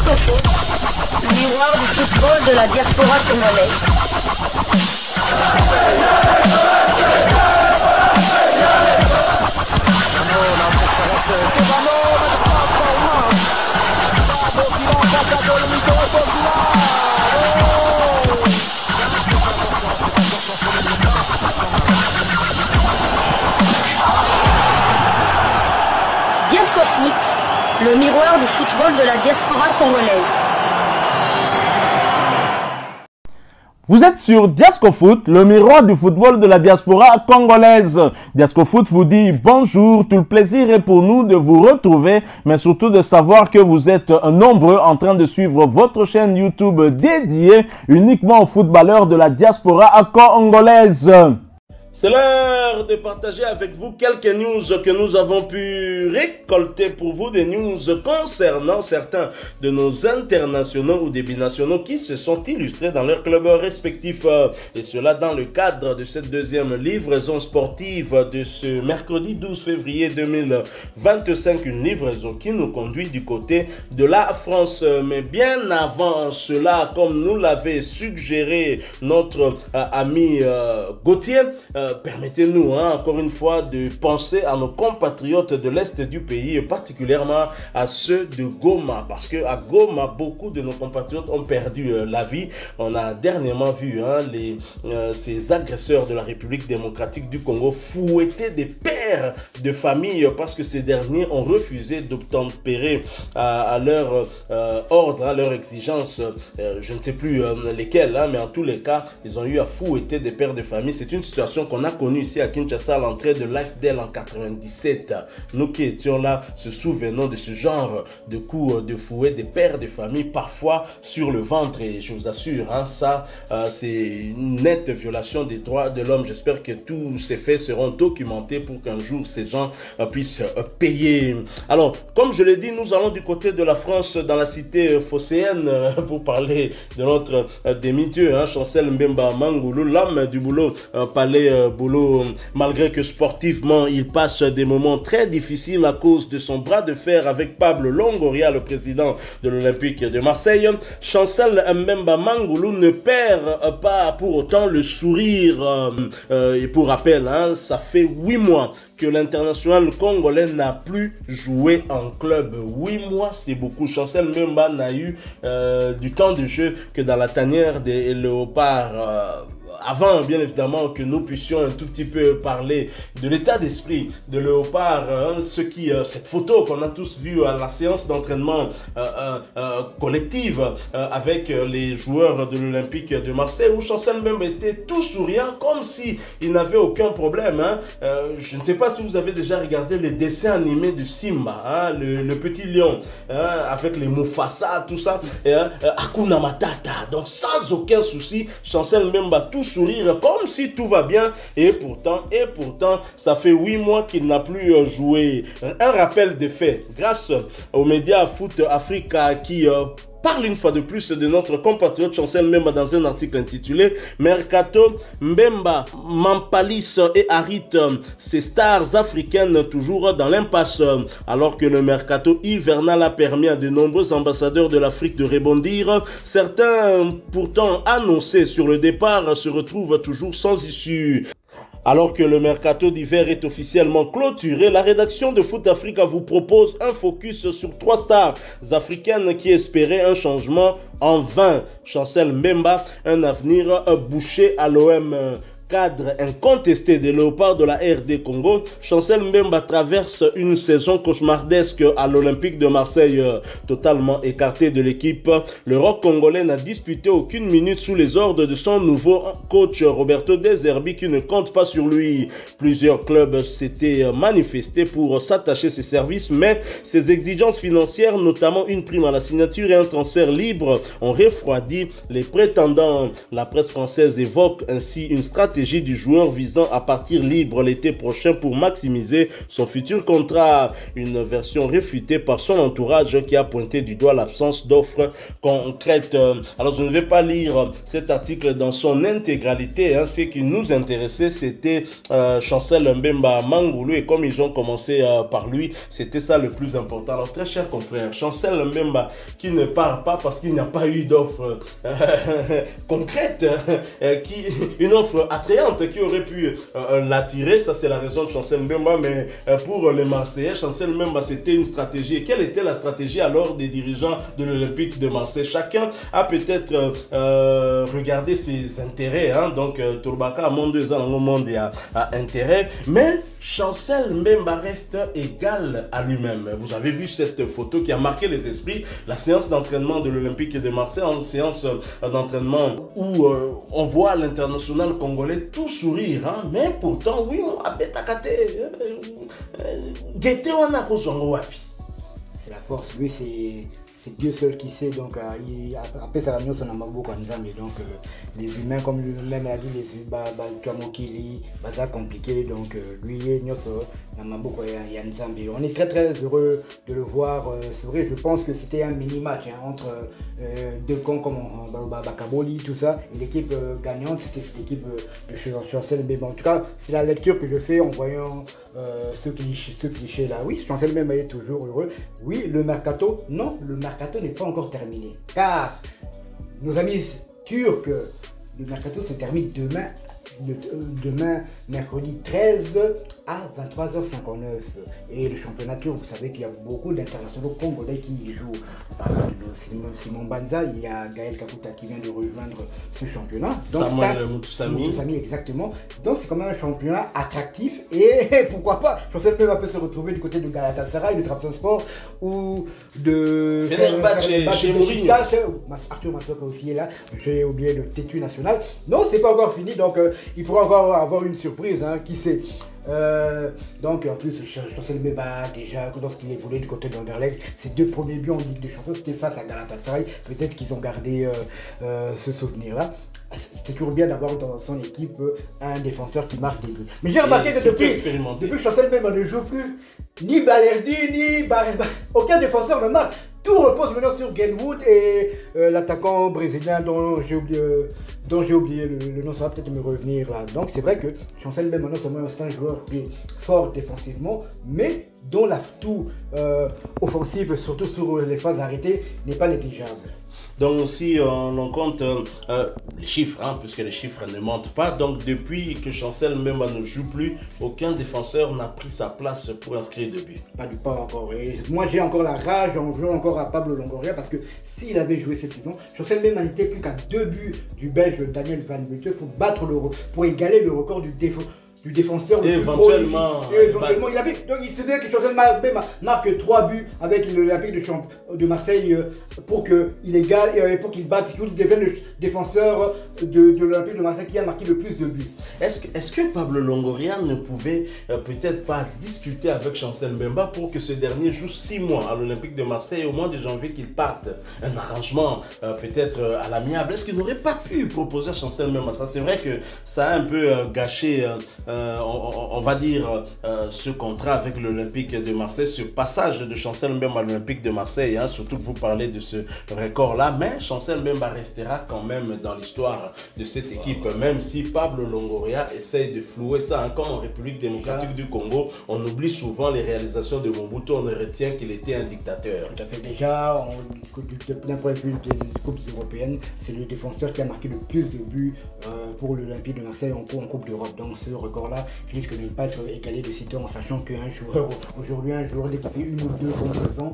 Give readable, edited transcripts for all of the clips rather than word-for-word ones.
Diasco Foot, le miroir du football de la diaspora congolaise. Diasco Foot, le miroir du football de la diaspora congolaise. Vous êtes sur Diasco Foot, le miroir du football de la diaspora congolaise. Diasco Foot vous dit bonjour, tout le plaisir est pour nous de vous retrouver, mais surtout de savoir que vous êtes nombreux en train de suivre votre chaîne YouTube dédiée uniquement aux footballeurs de la diaspora congolaise. C'est l'heure de partager avec vous quelques news que nous avons pu récolter pour vous, des news concernant certains de nos internationaux ou des binationaux qui se sont illustrés dans leurs clubs respectifs. Et cela dans le cadre de cette deuxième livraison sportive de ce mercredi 12 février 2025. Une livraison qui nous conduit du côté de la France. Mais bien avant cela, comme nous l'avait suggéré notre ami Gauthier, permettez-nous encore une fois de penser à nos compatriotes de l'Est du pays, et particulièrement à ceux de Goma, parce que à Goma, beaucoup de nos compatriotes ont perdu la vie. On a dernièrement vu ces agresseurs de la République démocratique du Congo fouetter des pères de famille parce que ces derniers ont refusé d'obtempérer à leur ordre, à leur exigence, je ne sais plus lesquels, mais en tous les cas, ils ont eu à fouetter des pères de famille. C'est une situation qu'on a connu ici à Kinshasa à l'entrée de l'AFDL en 97. Nous qui étions là se souvenons de ce genre de coups de fouet des pères de famille, parfois sur le ventre, et je vous assure, ça c'est une nette violation des droits de l'homme. J'espère que tous ces faits seront documentés pour qu'un jour ces gens puissent payer. Alors, comme je l'ai dit, nous allons du côté de la France, dans la cité phocéenne, pour parler de notre demi-dieu, Chancel Mbemba Mangolo, l'homme du boulot, palais boulot, malgré que sportivement il passe des moments très difficiles à cause de son bras de fer avec Pablo Longoria, le président de l'Olympique de Marseille. Chancel Mbemba Mangolo ne perd pas pour autant le sourire. Et pour rappel, ça fait 8 mois que l'international congolais n'a plus joué en club. 8 mois, c'est beaucoup. Chancel Mbemba n'a eu du temps de jeu que dans la tanière des léopards. Avant, bien évidemment, que nous puissions un tout petit peu parler de l'état d'esprit de Léopard, cette photo qu'on a tous vue à la séance d'entraînement collective avec les joueurs de l'Olympique de Marseille, où Chancel Mbemba était tout souriant, comme si il n'avait aucun problème. Je ne sais pas si vous avez déjà regardé les dessins animés de Simba, le petit lion, avec les Mufasa, tout ça, Hakuna Matata. Donc sans aucun souci, Chancel Mbemba tout sourire comme si tout va bien, et pourtant ça fait 8 mois qu'il n'a plus joué. Un rappel des faits grâce aux médias Foot Africa qui parle une fois de plus de notre compatriote Chancel Mbemba dans un article intitulé Mercato Mbemba, Mampalis et Harit, ces stars africaines toujours dans l'impasse. Alors que le mercato hivernal a permis à de nombreux ambassadeurs de l'Afrique de rebondir, certains pourtant annoncés sur le départ se retrouvent toujours sans issue. Alors que le mercato d'hiver est officiellement clôturé, la rédaction de Foot Africa vous propose un focus sur 3 stars africaines qui espéraient un changement en vain. Chancel Mbemba, un avenir bouché à l'OM. Cadre incontesté des léopards de la RD Congo, Chancel Mbemba traverse une saison cauchemardesque à l'Olympique de Marseille. Totalement écarté de l'équipe, le rock congolais n'a disputé aucune minute sous les ordres de son nouveau coach Roberto De Zerbi, qui ne compte pas sur lui. Plusieurs clubs s'étaient manifestés pour s'attacher ses services, mais ses exigences financières, notamment une prime à la signature et un transfert libre, ont refroidi les prétendants. La presse française évoque ainsi une stratégie stratégie du joueur visant à partir libre l'été prochain pour maximiser son futur contrat. Une version réfutée par son entourage qui a pointé du doigt l'absence d'offres concrètes. Alors je ne vais pas lire cet article dans son intégralité. Ce qui nous intéressait, c'était Chancel Mbemba Mangulu, et comme ils ont commencé par lui, c'était ça le plus important. Alors très cher confrère, Chancel Mbemba qui ne part pas parce qu'il n'y a pas eu d'offre concrète, une offre attrayante qui aurait pu l'attirer. Ça c'est la raison de Chancel Mbemba. Mais pour les Marseillais, Chancel Mbemba, c'était une stratégie. Et quelle était la stratégie alors des dirigeants de l'Olympique de Marseille? Chacun a peut-être regardé ses intérêts. Donc Tourbaka a mon 2 ans, au monde a intérêt, mais Chancel Mbemba reste égal à lui-même. Vous avez vu cette photo qui a marqué les esprits, la séance d'entraînement de l'Olympique de Marseille, en séance d'entraînement où on voit l'international congolais tout sourire, mais pourtant, oui, on a Betakate, Guetté, on a Kozongo Wapi. C'est la force, lui, c'est Dieu seul qui sait. Donc après sa réunion, son amour beaucoup mais donc les humains, comme lui-même a dit, les humains, Kamokili, ça compliqué. Donc lui, on est très très heureux de le voir sourire. Je pense que c'était un mini match entre deux camps comme Bakaboli, tout ça, et l'équipe gagnante, c'était cette équipe de Chancel Mbemba. En tout cas, c'est la lecture que je fais en voyant ce cliché là. Oui, Chancel Mbemba est toujours heureux. Oui, le mercato, non, le mercato n'est pas encore terminé. Car nos amis turcs, le mercato se termine demain, mercredi 13 à 23h59. Et le championnat turc, vous savez qu'il y a beaucoup d'internationaux congolais qui y jouent. Simon Banza, il y a Gaël Kakuta qui vient de rejoindre ce championnat. Donc, Samuel Moutoussamy, exactement. Donc c'est quand même un championnat attractif. Et pourquoi pas, Chancel Mbemba peut se retrouver du côté de Galatasaray, de Trabzonspor ou de Fenerbahçe chez Mourinho. Arthur Massoka aussi est là. J'ai oublié le Tétu national. Non, c'est pas encore fini, donc il pourra encore avoir une surprise, qui sait. Donc en plus Chancel Mbemba, déjà lorsqu'il évoluait du côté d'Anderlecht, ses 2 premiers buts en Ligue des Champions c'était face à Galatasaray. Peut-être qu'ils ont gardé ce souvenir là. C'est toujours bien d'avoir dans son équipe un défenseur qui marque des buts. Mais j'ai remarqué que depuis que Chancel Mbemba ne joue plus, ni Balerdi, ni Barreba, aucun défenseur ne marque. Tout repose maintenant sur Genwood et l'attaquant brésilien dont j'ai oublié le nom, ça va peut-être me revenir là. Donc c'est vrai que Chancel Mbemba, c'est un joueur qui est fort défensivement, mais dont l'atout offensif, surtout sur les phases arrêtées, n'est pas négligeable. Donc aussi on compte les chiffres, puisque les chiffres ne mentent pas. Donc depuis que Chancel Mbemba ne joue plus, aucun défenseur n'a pris sa place pour inscrire des buts. Pas encore. Et moi j'ai encore la rage en jouant encore à Pablo Longoria, parce que s'il avait joué cette saison, Chancel Mbemba n'était plus qu'à 2 buts du Belge Daniel Van Buiten pour égaler le record du défenseur le éventuellement, il se dit que Chancel Mbemba marque 3 buts avec l'Olympique de Marseille pour qu'il égale et pour qu'il batte, qu'il devienne le défenseur de l'Olympique de Marseille qui a marqué le plus de buts. Est-ce que Pablo Longoria ne pouvait peut-être pas discuter avec Chancel Mbemba pour que ce dernier joue 6 mois à l'Olympique de Marseille et au mois de janvier qu'il parte? Un arrangement peut-être à l'amiable. Est-ce qu'il n'aurait pas pu proposer à Chancel Mbemba ça? C'est vrai que ça a un peu gâché on va dire ce contrat avec l'Olympique de Marseille, ce passage de Chancel Mbemba à l'Olympique de Marseille, surtout que vous parlez de ce record-là, mais Chancel Mbemba restera quand même dans l'histoire de cette équipe, même si Pablo Longoria essaye de flouer ça. Comme en République démocratique du Congo, on oublie souvent les réalisations de Mobutu, on retient qu'il était un dictateur. Tout à fait. Déjà, d'un point de vue des coupes européennes, c'est le défenseur qui a marqué le plus de buts pour l'Olympique de Marseille en Coupe d'Europe. Donc ce record-là risque de ne pas être égalé de sitôt, en sachant qu'un joueur, aujourd'hui, dès qu'il fait 1 ou 2 bonnes saisons,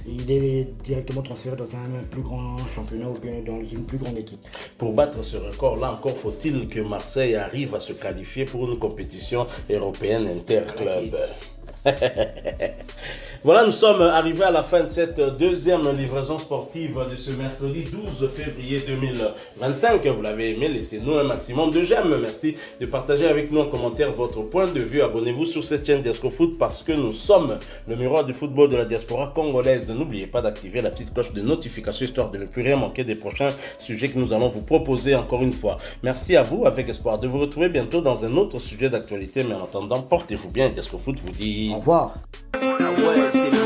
il est directement transféré dans un plus grand championnat ou dans une plus grande équipe. Pour battre ce record-là, encore faut-il que Marseille arrive à se qualifier pour une compétition européenne interclub. Voilà, nous sommes arrivés à la fin de cette deuxième livraison sportive de ce mercredi 12 février 2025. Vous l'avez aimé, laissez-nous un maximum de j'aime. Merci de partager avec nous en commentaire votre point de vue. Abonnez-vous sur cette chaîne Diascofoot parce que nous sommes le miroir du football de la diaspora congolaise. N'oubliez pas d'activer la petite cloche de notification histoire de ne plus rien manquer des prochains sujets que nous allons vous proposer encore une fois. Merci à vous, avec espoir de vous retrouver bientôt dans un autre sujet d'actualité. Mais en attendant, portez-vous bien. Diascofoot vous dit au revoir. Ouais,